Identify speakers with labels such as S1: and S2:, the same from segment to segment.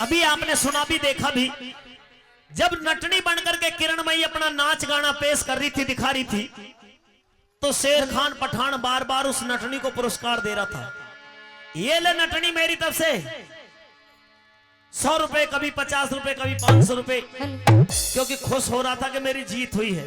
S1: अभी आपने सुना भी देखा भी, जब नटनी बनकर के किरणमयी अपना नाच गाना पेश कर रही थी, दिखा रही थी, तो शेर खान पठान बार बार उस नटनी को पुरस्कार दे रहा था। ये ले नटनी मेरी तरफ से 100 रुपए, कभी 50 रुपए, कभी 500 रुपए, क्योंकि खुश हो रहा था कि मेरी जीत हुई है।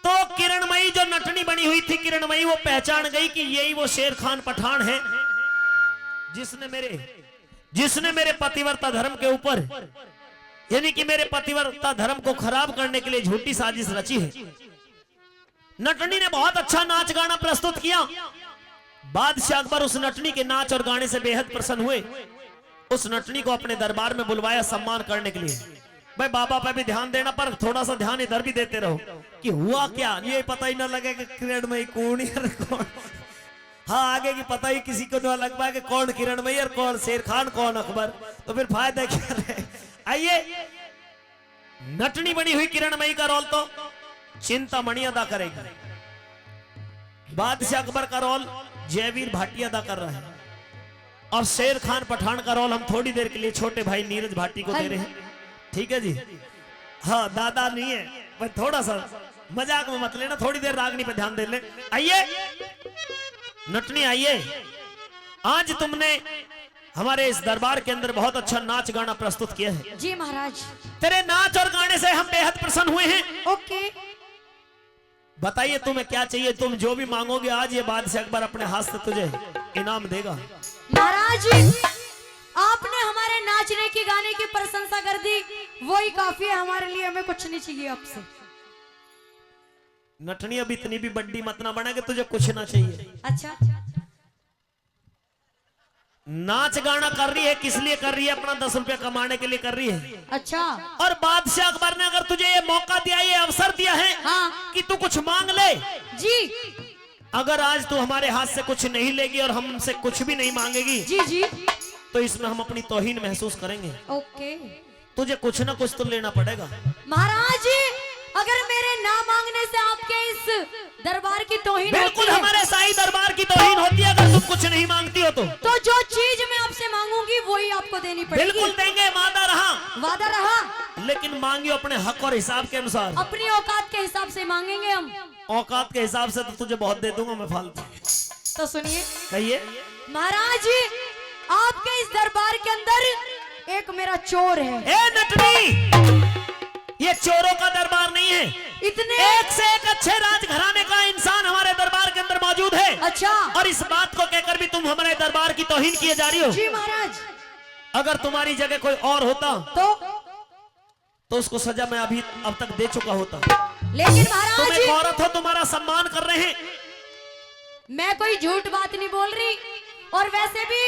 S1: तो किरणमयी जो नटनी बनी हुई थी, किरणमयी वो पहचान गई कि यही वो शेर खान पठान है जिसने मेरे पतिव्रता धर्म के ऊपर, यानी कि मेरे पतिव्रता धर्म को खराब करने के लिए झूठी साजिश रची है। नटनी ने बहुत अच्छा नाच गाना प्रस्तुत किया। बादशाह अकबर उस नटनी के नाच और गाने से बेहद प्रसन्न हुए। उस नटनी को अपने दरबार में बुलवाया सम्मान करने के लिए। भाई बाबा पे भी ध्यान देना, पर थोड़ा सा ध्यान इधर भी देते रहो कि हुआ क्या, ये पता ही ना लगे कि किरणमयी कौन है कौन, हाँ आगे की पता ही किसी को ना लग पाए कि कौन किरणमयी और कौन शेर खान, कौन अकबर, तो फिर फायदा क्या रहे। आइए, नटनी बनी हुई किरणमयी का रोल तो चिंतामणि अदा करेगी, बादशाह अकबर का रोल जयवीर भाटी अदा कर रहा है, और शेर खान पठान का रोल हम थोड़ी देर के लिए छोटे भाई नीरज भाटी को दे रहे हैं। ठीक है जी, हाँ दादा नहीं है, पर थोड़ा सा मजाक में मत लेना, थोड़ी देर रागनी पे ध्यान दे ले। आइए नटनी, आइए, आज तुमने हमारे इस दरबार के अंदर बहुत अच्छा नाच गाना प्रस्तुत किया है।
S2: जी महाराज।
S1: तेरे नाच और गाने से हम बेहद प्रसन्न हुए हैं।
S2: ओके,
S1: बताइए तुम्हें क्या चाहिए, तुम जो भी मांगोगे आज ये बादशाह अकबर अपने हाथ से तुझे इनाम देगा।
S2: महाराज आपने हमारे नाचने की गाने की प्रशंसा कर दी, वही काफी है हमारे लिए, हमें कुछ नहीं चाहिए आपसे।
S1: नटनी अब इतनी भी बड्डी मत ना बना कि तुझे कुछ ना चाहिए।
S2: अच्छा,
S1: नाच गाना कर रही है, किस लिए कर रही है? अपना 10 रुपया कमाने के लिए कर रही है।
S2: अच्छा,
S1: और बादशाह अकबर ने अगर तुझे ये मौका दिया, ये अवसर दिया है,
S2: हाँ,
S1: कि तू कुछ मांग ले।
S2: जी,
S1: अगर आज तू हमारे हाथ से कुछ नहीं लेगी और हमसे कुछ भी नहीं मांगेगी,
S2: जी जी,
S1: तो इसमें हम अपनी तौहीन महसूस करेंगे।
S2: ओके,
S1: तुझे कुछ ना कुछ तो लेना पड़ेगा।
S2: महाराज अगर मेरे ना मांगने से आपके इस दरबार की तौहीन
S1: बिल्कुल
S2: होती है,
S1: हमारे शाही दरबार की तौहीन होती है अगर तुम कुछ नहीं मांगती हो
S2: तो जो चीज मैं आपसे मांगूंगी वही आपको देनी पड़ेगी।
S1: बिल्कुल देंगे, वादा रहा।
S2: वादा रहा,
S1: लेकिन मांगियो अपने हक और हिसाब के अनुसार,
S2: अपनी औकात के हिसाब से मांगेंगे हम।
S1: औकात के हिसाब से तो तुझे बहुत दे दूंगा मैं फालतू।
S2: तो सुनिए,
S1: कहिए।
S2: महाराज आपके इस दरबार के अंदर एक मेरा चोर है।
S1: ए नटनी, ये चोरों का दरबार नहीं है,
S2: इतने
S1: एक से एक अच्छे राजघराने का इंसान हमारे दरबार के अंदर मौजूद है।
S2: अच्छा,
S1: और इस बात को कहकर भी तुम हमारे दरबार की तौहीन किए जा रही हो।
S2: जी महाराज,
S1: अगर तुम्हारी जगह कोई और होता तो उसको सजा मैं अभी अब तक दे चुका होता।
S2: लेकिन
S1: तुम
S2: महाराज
S1: एक औरत हो, तुम्हारा सम्मान कर रहे हैं।
S2: मैं कोई झूठ बात नहीं बोल रही, और वैसे भी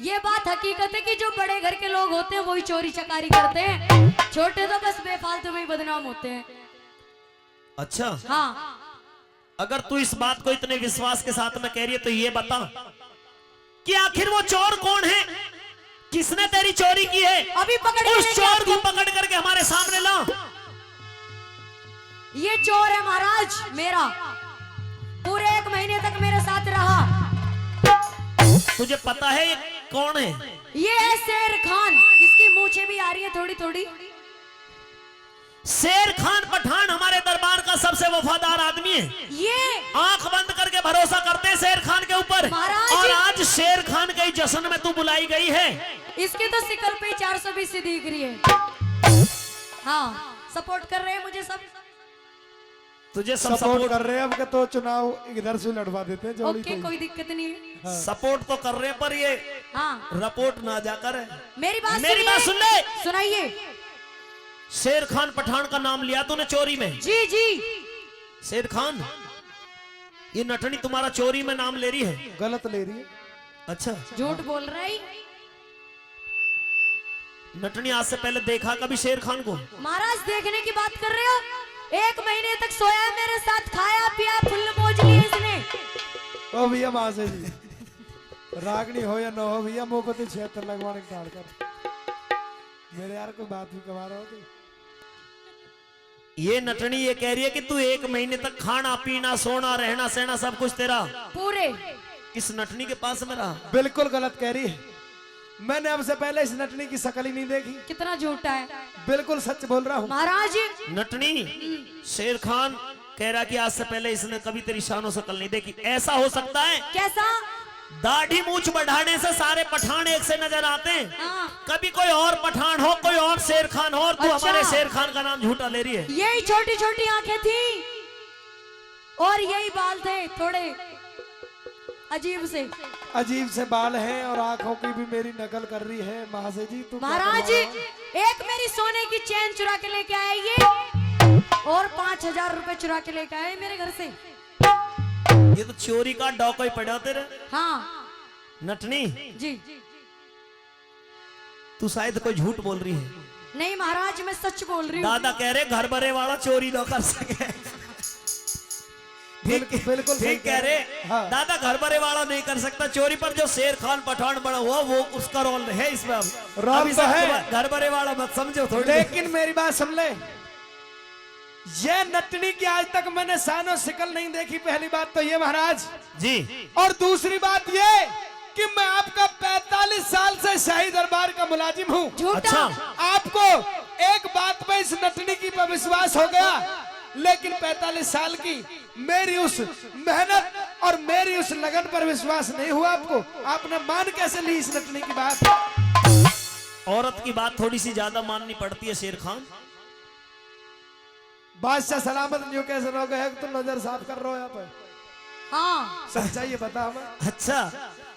S2: ये बात हकीकत है कि जो बड़े घर के लोग होते हैं वही चोरी चकारी करते हैं, छोटे तो बस बेफालतू में ही बदनाम होते हैं।
S1: अच्छा,
S2: हाँ,
S1: अगर तू इस बात को इतने विश्वास के साथ में कह रही है तो ये बता कि आखिर वो चोर कौन है, किसने तेरी चोरी की है?
S2: अभी पकड़
S1: उस चोर को पकड़ करके हमारे सामने ला।
S2: ये चोर है महाराज मेरा, पूरे 1 महीने तक मेरे साथ रहा।
S1: तुझे पता है ये कौन है?
S2: ये है शेर खान, इसकी मूछें भी आ रही है थोड़ी थोड़ी।
S1: शेर खान पठान हमारे दरबार का सबसे वफादार आदमी है।
S2: ये
S1: आंख बंद करके भरोसा करते हैं शेर खान के ऊपर,
S2: महाराज,
S1: और आज शेर खान के जश्न में तू बुलाई गई है।
S2: इसकी तो शिकल पे 420 से दिख रही है। हाँ, सपोर्ट कर रहे हैं मुझे सब।
S1: तुझे सब
S3: सपोर्ट कर रहे हैं, अब तो चुनाव इधर से लड़वा देते हैं।
S2: ओके, कोई दिक्कत नहीं है।
S1: सपोर्ट तो कर रहे हैं, पर ये
S2: हाँ,
S1: रिपोर्ट ना जाकर
S2: मेरी बात
S1: सुन ले।
S2: सुनाइए।
S1: शेर खान पठान का नाम लिया तूने चोरी में।
S2: जी जी,
S1: शेर खान, ये नटनी तुम्हारा चोरी में नाम ले रही है।
S3: गलत ले रही है।
S1: अच्छा,
S2: झूठ बोल रही।
S1: नटनी आज से पहले देखा कभी शेर खान को?
S2: महाराज देखने की बात कर रहे हो? 1 महीने तक सोया मेरे साथ, खाया पिया, फुल मौज ली इसने।
S3: ओ भैया मां से जी, रागनी हो या न हो भैया, मोहब्बत 76 लगवाने का डाल कर मेरे यार कोई बात भी कमा रहा हो तो।
S1: ये नटनी ये कह रही है कि तू 1 महीने तक खाना पीना सोना रहना सहना सब कुछ तेरा
S2: पूरे
S1: इस नटनी के पास में रहा।
S3: बिल्कुल गलत कह रही है। मैंने अब से पहले इस नटनी की शक्ल ही नहीं देखी।
S2: कितना झूठा है
S3: बिल्कुल सच बोल रहा हूँ।
S2: महाराज।
S1: नटनी, शेर खान कह रहा कि आज से पहले इसने कभी तेरी शानो शक्ल नहीं देखी। ऐसा हो सकता है?
S2: कैसा?
S1: दाढ़ी मूछ बढ़ाने से सारे पठान एक से नजर आते हैं।
S2: हाँ।
S1: कभी कोई और पठान हो, कोई और शेर खान हो, और तू
S2: अच्छा।
S1: हमारे शेर खान का नाम झूठा ले रही है।
S2: यही छोटी छोटी आंखें थी और यही बाल थे, थोड़े अजीब से
S3: बाल हैं और आंखों की भी मेरी नकल कर रही है। महाशय जी तू
S2: महाराज, एक मेरी सोने की चैन चुरा के लेके आए ये, और 5,000 रुपए चुरा के लेके आए मेरे घर से।
S1: ये तो चोरी का डॉको ही पड़ा तेरे।
S2: हाँ
S1: नटनी
S2: जी।
S1: तू शायद कोई झूठ बोल रही है।
S2: नहीं महाराज, मैं सच बोल रही हूँ।
S1: दादा कह रहे घर भरे वाला चोरी ना कर सके।
S3: बिल्कुल
S1: ठीक कह रहे।
S3: हाँ।
S1: दादा घर भरे वाला नहीं कर सकता चोरी, पर जो शेर खान पठान बड़ा हुआ वो उसका रोल है इसमें।
S3: रोल तो है,
S1: घर भरे वाला मत समझो थोड़ी।
S3: लेकिन मेरी बात सुन ले, ये नटनी की आज तक मैंने शानो शिकल नहीं देखी। पहली बात तो ये महाराज
S1: जी,
S3: और दूसरी बात ये कि मैं आपका 45 साल से शाही दरबार का मुलाजिम हूँ।
S2: झूठा।
S3: आपको एक बात पे इस नटनी की पर विश्वास हो गया, लेकिन 45 साल की मेरी उस मेहनत और मेरी उस लगन पर विश्वास नहीं हुआ आपको। आपने मान कैसे ली इस नटनी की बात?
S1: औरत की बात थोड़ी सी ज्यादा माननी पड़ती है शेर खान।
S3: बादशाह सलामत न्यू कैसे रह गए, तो नजर साफ कर रहे हो यहाँ पर।
S2: हाँ
S3: सच्चाई ये बता हमें।
S1: अच्छा,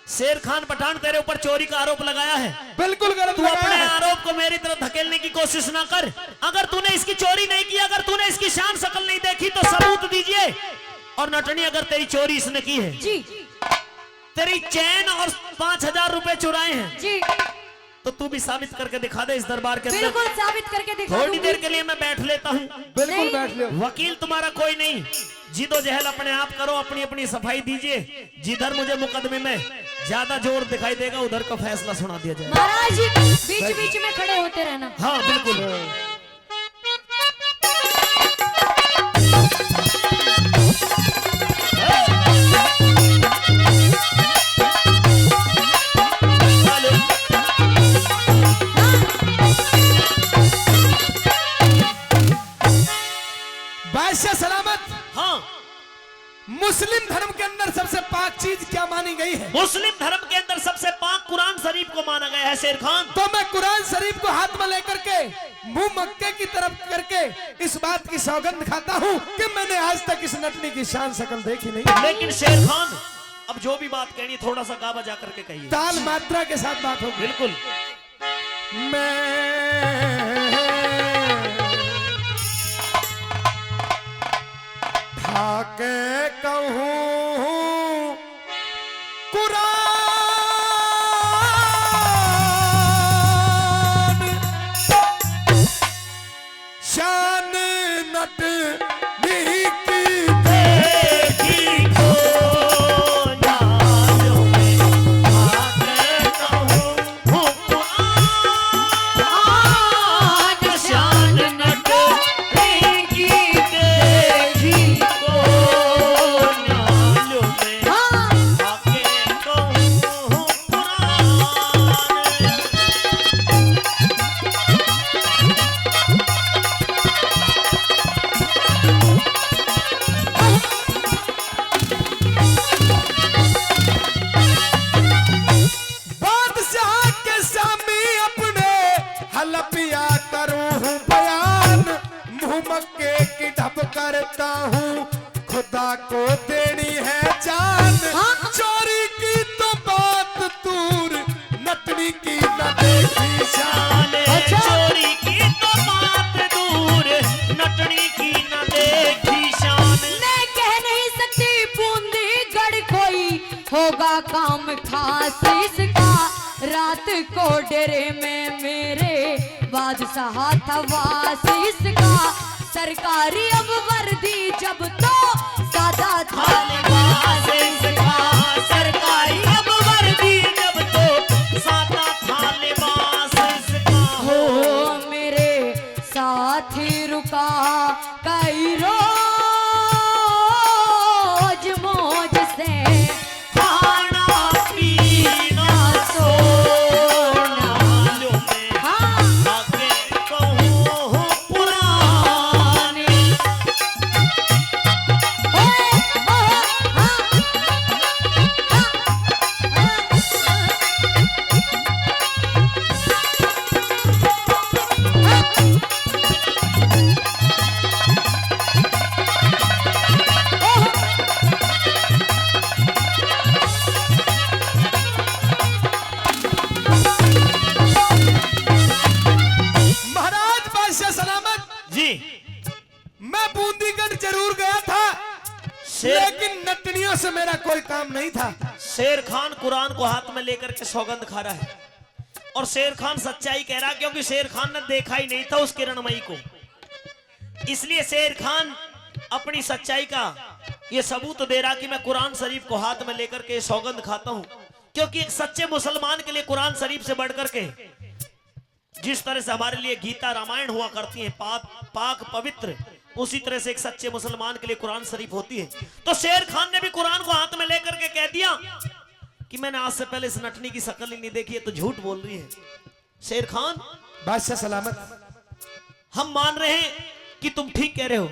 S1: शेर खान पठान तेरे ऊपर चोरी का आरोप लगाया है।
S3: बिल्कुल गलत
S1: तू
S3: लगाया
S1: अपने
S3: है।
S1: आरोप को मेरी तरफ धकेलने की कोशिश ना कर। अगर तूने इसकी चोरी नहीं की, अगर तूने इसकी शान शक्ल नहीं देखी तो सबूत दीजिए। और नटनी, अगर तेरी चोरी इसने की है
S2: जी,
S1: तेरी चैन और 5,000 रुपए चुराए हैं
S2: जी,
S1: तो तू भी साबित करके दिखा दे इस दरबार के अंदर।
S2: बिल्कुल साबित करके दिखा
S1: थोड़ी
S2: दूंगी।
S1: देर के लिए मैं बैठ लेता हूँ।
S3: बिल्कुल
S2: नहीं।
S3: बैठ लो।
S1: वकील तुम्हारा कोई नहीं, जिदोजहल अपने आप करो, अपनी अपनी सफाई दीजिए। जिधर मुझे मुकदमे में ज्यादा जोर दिखाई देगा उधर का फैसला सुना दिया जाए।
S2: महाराज बीच बीच में खड़े होते रहना।
S1: हाँ बिल्कुल।
S3: बादशाह सलामत,
S1: हाँ,
S3: मुस्लिम धर्म के अंदर सबसे पाक चीज क्या मानी गई है?
S1: मुस्लिम धर्म के अंदर सबसे पाक कुरान शरीफ को माना गया है शेर खान।
S3: तो मैं कुरान शरीफ को हाथ में लेकर के मुंह मक्के की तरफ करके इस बात की सौगंध खाता हूँ कि मैंने आज तक इस नटनी की शान शक्ल देखी नहीं।
S1: लेकिन शेर खान, अब जो भी बात कहनी है थोड़ा सा गा बजा करके कहिए।
S3: ताल मात्रा के साथ बात होगी।
S1: बिल्कुल।
S3: मैं ठाके कहूँ कुरान शान नट नहीं की
S1: देखी को नालों में आके कहूँ कुरान शान नट देखी को नालों में आके कहूँ कुरान।
S3: बादशाह के सामने अपने हलपिया करूं बयान, मुंह मक्के की ढप करता हूँ, खुदा को देनी है जान। चोरी की तो बात दूर, नटनी की न देखी शान।
S1: चोरी की तो बात दूर, नटनी की न देखी शान।
S2: मैं कह नहीं सकती बूंदी गढ़ कोई होगा काम खास इसका। रात को डेरे में मेरे बादशाह था वास इसका। सरकारी अब वर्दी जब तो सादा था लिबास इसका।
S1: सरकारी अब वर्दी जब तो सादा था लिबास इसका।
S2: हो मेरे साथी रुका कई रोज मौज से
S1: खाना पीना सो
S3: कोई काम नहीं था।
S1: शेर खान कुरान को हाथ में लेकर के सौगंध खा रहा है और शेर खान सच्चाई कह रहा है, क्योंकि शेर खान ने देखा ही नहीं था उस किरणमयी को। इसलिए शेर खान अपनी सच्चाई का ये सबूत दे रहा कि मैं कुरान शरीफ को हाथ में लेकर के सौगंध खाता हूं, क्योंकि एक सच्चे मुसलमान के लिए कुरान शरीफ से बढ़कर के जिस तरह से हमारे लिए गीता रामायण हुआ करती है पाक पवित्र, उसी तरह से एक सच्चे मुसलमान के लिए कुरान शरीफ होती है। तो शेर खान ने भी कुरान को हाथ में लेकर के कह दिया कि मैंने आज से पहले इस नटनी की शक्ल ही नहीं देखी है, तो झूठ बोल रही है। शेर खान
S3: बादशाह सलामत,
S1: हम मान रहे हैं कि तुम ठीक कह रहे हो,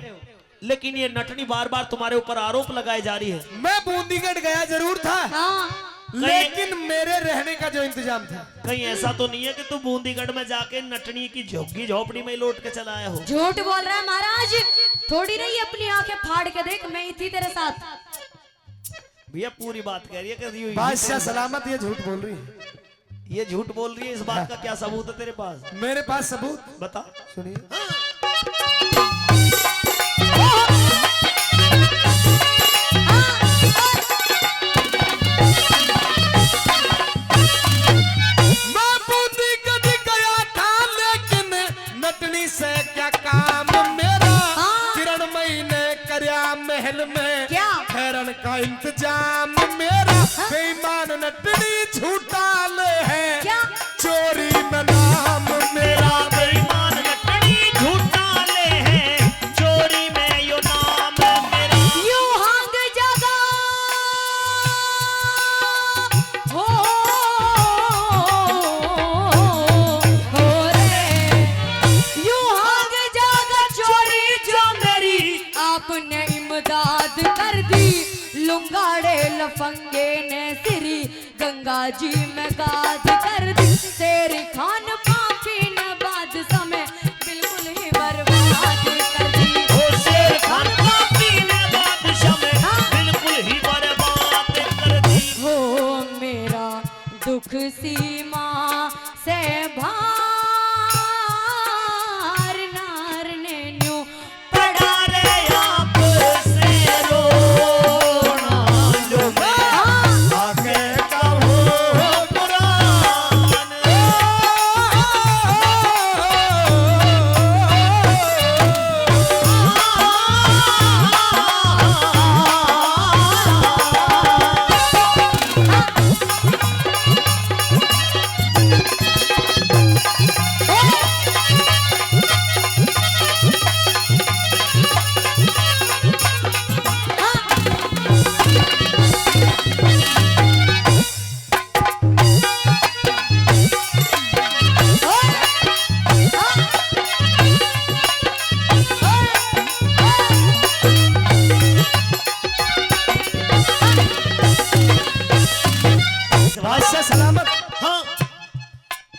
S1: लेकिन ये नटनी बार बार तुम्हारे ऊपर आरोप लगाए जा रही है।
S3: मैं बूंदीगढ़ गया जरूर था,
S2: हाँ
S3: लेकिन मेरे रहने का जो इंतजाम था,
S1: कहीं ऐसा तो नहीं है कि तू बूंदीगढ़ में जाके नटनी की झोंकी झोपड़ी में लौट के चला आया हो।
S2: झूठ बोल रहा है महाराज, थोड़ी नहीं अपनी आंखें फाड़ के देख, मैं ही थी तेरे साथ।
S1: भैया पूरी बात कह रही है कि
S3: बादशाह सलामत ये झूठ बोल रही है।
S1: ये झूठ बोल रही है, इस बात का क्या सबूत है तेरे पास?
S3: मेरे पास सबूत,
S1: बता।
S3: सुनिए। मैं बूंदीगढ़ गया था, लेकिन नटनी से क्या काम मेरा, किरणमयी ने करया महल में
S2: क्या?
S3: ठहरन का इंतजाम मेरा, बेईमान नटनी झूठाल है,
S2: क्या?
S3: चोरी में नाम मेरा,
S1: बेईमान नटनी झूठाले है, चोरी में यो नाम मेरा।
S2: यूं हंग जगा हो रे, यूं हंग जगा चोरी जो मेरी आपने इमदाद कर दी। लुंगाड़े लफंगे ने सिरी गंगा जी में गाद कर दी। शेर खान पापी ने बाद समय बिल्कुल ही बर्बाद कर दी।
S1: ओ शेर खान पापी ने बादशाह में बिल्कुल ही बर्बाद कर दी।
S2: हो मेरा दुख सीमा से भार नारने न्यू
S1: पड़ा रे आप से रोना, जो मैं आगे कहूँ कुरान।
S3: बादशाह सलामत,
S1: हाँ,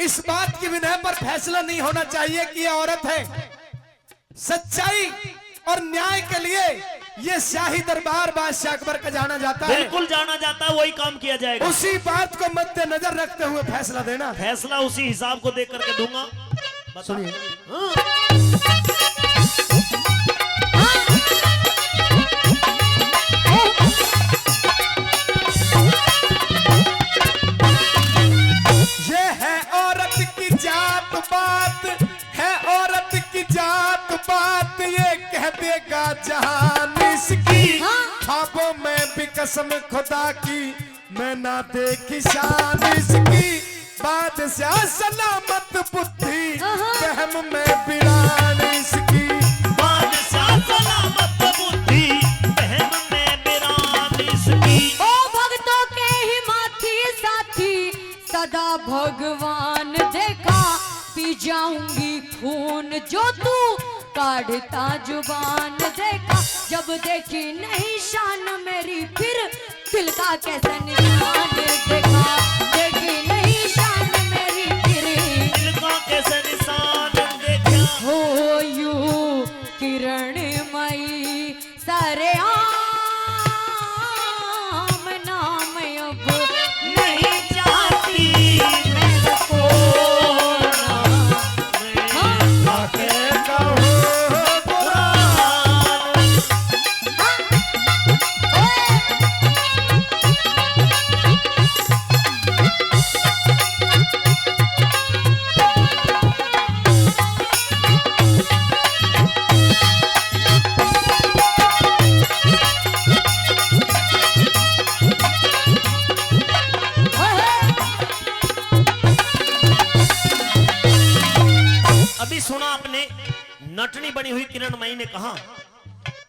S3: इस बात की विनय पर फैसला नहीं होना चाहिए कि ये औरत है। सच्चाई और न्याय के लिए ये शाही दरबार बादशाह अकबर का जाना जाता है।
S1: बिल्कुल जाना जाता है, वही काम किया जाएगा।
S3: उसी बात को मद्देनजर रखते हुए फैसला देना।
S1: फैसला उसी हिसाब को देख करके दूंगा। बता।
S3: सुनिए।
S1: हाँ।
S3: ये है औरत की जात बात, है औरत की जात बात, ये कह देगा जहान इसकी। ख्वाबों में भी कसम खुदा की, मैं ना देखी शान इसकी। बादशाह सलामत बुद्धि, बहम में बिरान इसकी।
S1: बादशाह सलामत बुद्धि, बहम में बिरान इसकी।
S2: ओ भक्तों के ही माथी साथी, सदा भगवान देखा। पी जाऊंगी खून जो तू काढ़ता जुबान देखा। जब देखी नहीं शान मेरी, फिर दिल का कैसा निशान देखा। देखी नहीं शान मेरी, फिर
S1: दिल का कैसे निशान देखा।
S2: हो यू किरणमयी सारे आम नाम अब
S1: नहीं चाहती मैं को
S3: आके कहो कुरान।
S1: अभी सुना आपने, नटनी बनी हुई किरणमयी ने कहा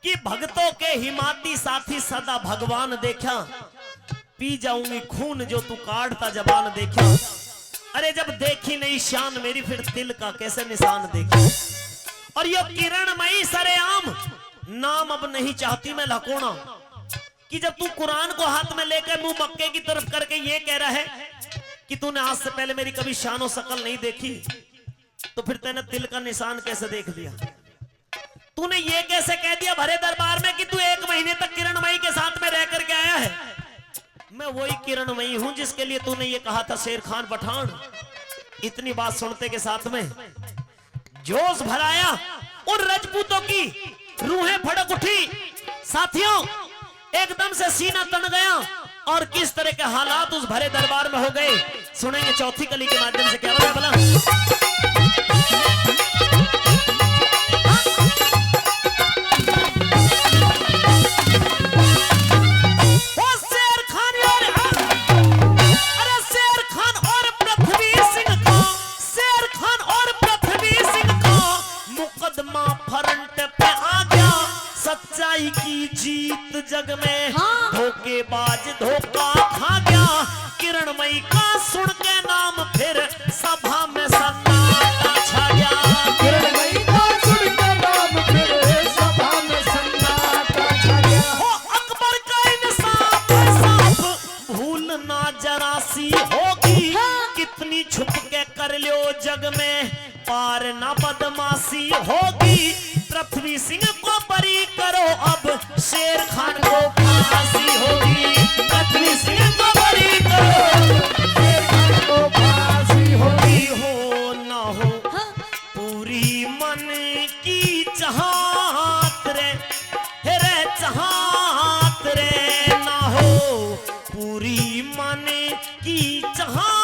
S1: कि भक्तों के हिमाती साथी सदा भगवान देखा, पी जाऊंगी खून जो तू काटता जबान देखा। अरे जब देखी नहीं शान मेरी फिर तिल का कैसे निशान देखा। और ये किरणमयी सरेआम नाम अब नहीं चाहती मैं लकोना, कि जब तू कुरान को हाथ में लेकर मुंह मक्के की तरफ करके ये कह रहा है कि तूने आज से पहले मेरी कभी शान और शकल नहीं देखी, तो फिर तूने तिल का निशान कैसे देख लिया? तूने ये कैसे कह दिया भरे दरबार में कि तू 1 महीने तक किरणमयी के साथ में रह करके आया है? मैं वही किरणमयी हूं जिसके लिए तूने ये कहा था शेर खान पठान। इतनी बात सुनते के साथ में जोश भराया उन राजपूतों की रूहें फड़क उठी। साथियों एकदम से सीना तन गया और किस तरह के हालात उस भरे दरबार में हो गए सुनेंगे चौथी कली के माध्यम से। क्या बोला बोला शेर खान और अरे शेर खान और पृथ्वी सिंह का, शेर खान और पृथ्वी सिंह का मुकदमा फ्रंट पे आ गया। सच्चाई की जीत जग में धोखेबाज धोखा खा गया। किरणमयी का सुन के नाम फिर सभा में सन्नाटा छा गया।
S3: किरणमयी का सुन के नाम फिर सभा में सन्नाटा छा गया।
S1: हो अकबर का इंसाफ साफ भूलना जरा सी होगी। कितनी छुप के कर लो जग में पार ना बदमाशी होगी। पृथ्वी सिंह को बरी करो अब शेर खान को फांसी होगी। पृथ्वी सिंह को बरी करो शेर खान को फांसी होगी। हो ना हो पूरी मन की चाहत रे, रे चाहत रे, ना हो पूरी मन की चाहत